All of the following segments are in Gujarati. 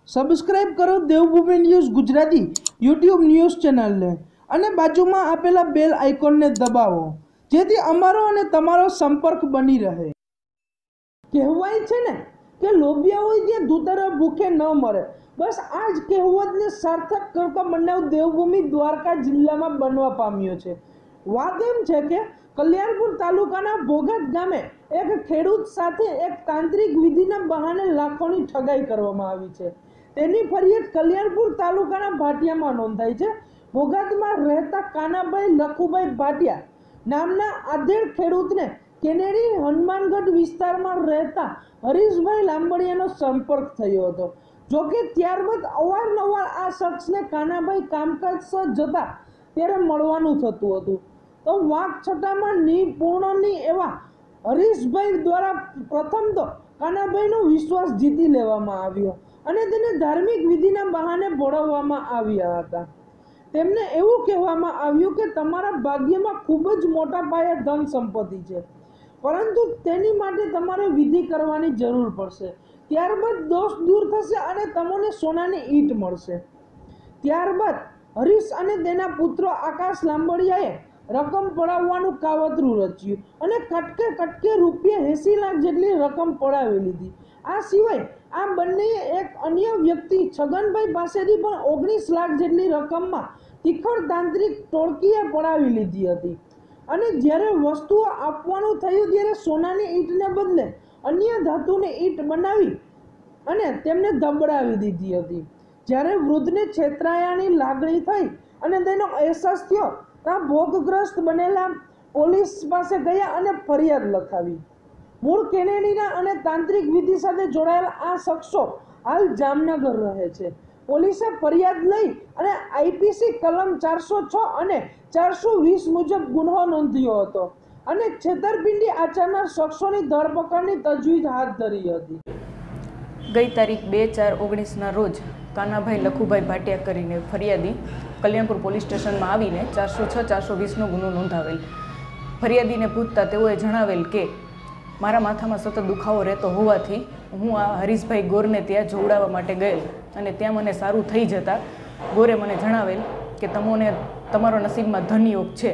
સબસ્ક્રાઇબ કરો Devbhumi news Gujarati YouTube news ચેનલને અને બાજુમાં આપેલા બેલ આઇકોનને દબાવો જેથી અમારો અને તમારો સંપર્ક બની રહે। કહેવાય છે ને કે લોભિયા હોય ત્યાં દૂતરા ભૂખે ન મરે। બસ આ જ કહેવતને સાર્થક કરતા બનાવ દેવભૂમિ દ્વારકા જિલ્લામાં બનવા પામ્યો છે। વાત એમ છે કે કલ્યાણપુર તાલુકાના ભોગાત ગામે એક ખેડૂત સાથે એક તાંત્રિક વિધિના બહાને લાખોની ઠગાઈ કરવામાં આવી છે। તેની ફરિયાદ કલ્યાણપુર તાલુકાના ભાટિયામાં નોંધાઈ છે। ભોગાતમાં રહેતા કાનાભાઈ લખુભાઈ ભાટિયા નામના આધેડ ખેડૂતને કેનેડી હનુમાનગઢ વિસ્તારમાં રહેતા હરીશભાઈ લાંબડિયાનો સંપર્ક થયો હતો। જોકે ત્યારબાદ અવારનવાર આ શખ્સને કાનાભાઈ કામકાજ સહ જતા ત્યારે મળવાનું થતું હતું। તો વાક છટામાં નિપુણની એવા હરીશભાઈ દ્વારા પ્રથમ તો કાનાભાઈનો વિશ્વાસ જીતી લેવામાં આવ્યો અને તેને ધાર્મિક વિધિના બહાને ભોળવવામાં આવ્યા હતા। તેમને એવું કહેવામાં આવ્યું કે તમારા ભાગ્યમાં ખૂબ જ મોટા પાયે ધન સંપત્તિ છે, પરંતુ તેની માટે તમારે વિધિ કરવાની જરૂર પડશે। ત્યારબાદ દોષ દૂર થશે અને તમને સોનાની ઈંટ મળશે। ત્યારબાદ હરીશ અને તેના પુત્રો આકાશ લાંબડિયાએ રકમ પડાવવાનું કાવતરું રચ્યું અને કટકે રૂપિયા 80 લાખ જેટલી રકમ પડાવી લીધી। આ સિવાય આ બંનેએ એક અન્ય વ્યક્તિ છગનભાઈ પાસેથી પણ 19 લાખ જેટલી રકમમાં તિખડ તાંત્રિક ટોળકીએ પડાવી લીધી હતી અને જ્યારે વસ્તુઓ આપવાનું થયું ત્યારે સોનાની ઈંટને બદલે અન્ય ધાતુની ઈંટ બનાવી અને તેમને દબડાવી દીધી હતી। જ્યારે વૃદ્ધને છેતરાયાની લાગણી થઈ અને તેનો અહેસાસ થયો ત્યાં ભોગગ્રસ્ત બનેલા પોલીસ પાસે ગયા અને ફરિયાદ લખાવી। મૂળ કેનેડીના અને તાંત્રિક વિધિ સાથે જોડાયેલા આ શખ્સો હાલ જામનગર રહે છે। પોલીસે ફરિયાદ લઈ અને આઈપીસી કલમ 406 અને 420 મુજબ ગુનો નોંધ્યો હતો અને છેતરપિંડી આચરનાર શખ્સોની ધરપકડની તજવીજ હાથ ધરી હતી। ગઈ તારીખ 2/4/19ના રોજ કાનાભાઈ લખુભાઈ ભાટિયા કરીને ફરિયાદી કલ્યાણપુર પોલીસ સ્ટેશનમાં આવીને 406-420નો ગુનો નોંધાવેલ। ફરિયાદીને પૂછતા તેઓએ જણાવેલ કે મારા માથામાં સતત દુખાવો રહેતો હોવાથી હું આ હરીશભાઈ ગોરને ત્યાં જોવડાવવા માટે ગયેલ અને ત્યાં મને સારું થઈ જતાં ગોરે મને જણાવેલ કે તમારો નસીબમાં ધનયોગ છે,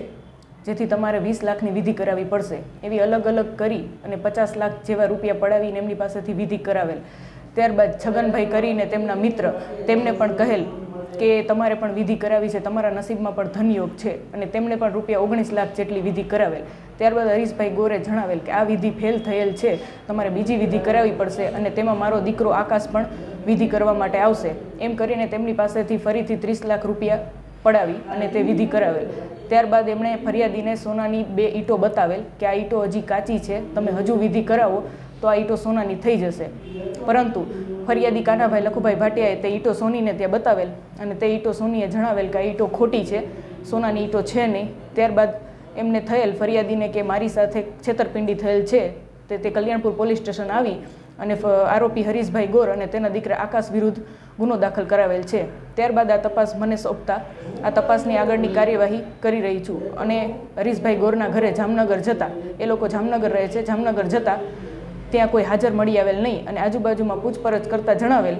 જેથી તમારે 20 લાખની વિધિ કરાવવી પડશે। એવી અલગ અલગ કરી અને 50 લાખ જેવા રૂપિયા પડાવીને એમની પાસેથી વિધિ કરાવેલ। ત્યારબાદ છગનભાઈ કરીને તેમના મિત્ર તેમને પણ કહેલ કે તમારે પણ વિધિ કરાવી છે, તમારા નસીબમાં પણ ધનયોગ છે અને તેમણે પણ રૂપિયા 19 લાખ જેટલી વિધિ કરાવેલ। ત્યારબાદ હરીશભાઈ ગોરે જણાવેલ કે આ વિધિ ફેલ થયેલ છે, તમારે બીજી વિધિ કરાવવી પડશે અને તેમાં મારો દીકરો આકાશ પણ વિધિ કરવા માટે આવશે। એમ કરીને તેમની પાસેથી ફરીથી 30 લાખ રૂપિયા પડાવી અને તે વિધિ કરાવેલ। ત્યારબાદ એમણે ફરિયાદીને સોનાની 2 ઈંટો બતાવેલ કે આ ઈંટો હજી કાચી છે, તમે હજુ વિધિ કરાવો તો આ ઈંટો સોનાની થઈ જશે। પરંતુ ફરિયાદી કાનાભાઈ લખુભાઈ ભાટિયાએ તે ઈંટો સોનીને ત્યાં બતાવેલ અને તે ઈંટો સોનીએ જણાવેલ કે આ ઈંટો ખોટી છે, સોનાની ઈંટો છે નહીં। ત્યારબાદ એમને થયેલ ફરિયાદીને કે મારી સાથે છેતરપિંડી થયેલ છે, તે કલ્યાણપુર પોલીસ સ્ટેશન આવી અને આરોપી હરીશભાઈ ગોર અને તેના દીકરા આકાશ વિરુદ્ધ ગુનો દાખલ કરાવેલ છે। ત્યારબાદ આ તપાસ મને સોંપતા આ તપાસની આગળની કાર્યવાહી કરી રહી છું અને હરીશભાઈ ગોરના ઘરે જામનગર જતા, એ લોકો જામનગર રહે છે, જામનગર જતા ત્યાં કોઈ હાજર મળી આવેલ નહીં અને આજુબાજુમાં પૂછપરછ કરતાં જણાવેલ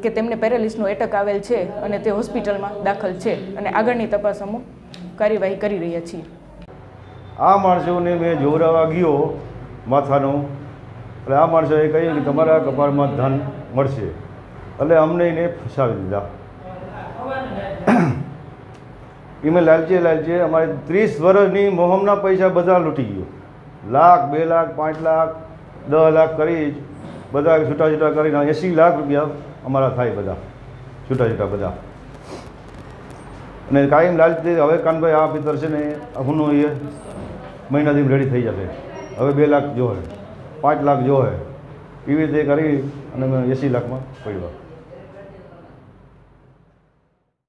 કે તેમને પેરાલિસનો એટેક આવેલ છે અને તે હોસ્પિટલમાં દાખલ છે અને આગળની તપાસ અમે કાર્યવાહી કરી રહ્યા છીએ। આ માણસોને મેં જોવડાવવા ગયો માથાનો, એટલે આ માણસોએ કહ્યું કે તમારા કપાળમાં ધન મળશે, એટલે અમને એને ફસાવી દીધા। એમાં લાલચે અમારે 30 વર્ષની મોહમના પૈસા બધા લૂંટી ગયો। 1 લાખ 2 લાખ 5 લાખ 10 લાખ કરી બધા છૂટા કરીને 80 લાખ રૂપિયા અમારા થાય બધા છૂટા બધા। અને કાયમ લાલચ હવે કાનભાઈ આ પિત્તર છે ને હુંનો એ મહિનાથી રેડી થઈ જશે, હવે 2 લાખ જોવે 5 લાખ જોવે, એવી રીતે કરી અને 80 લાખમાં પડ્યા।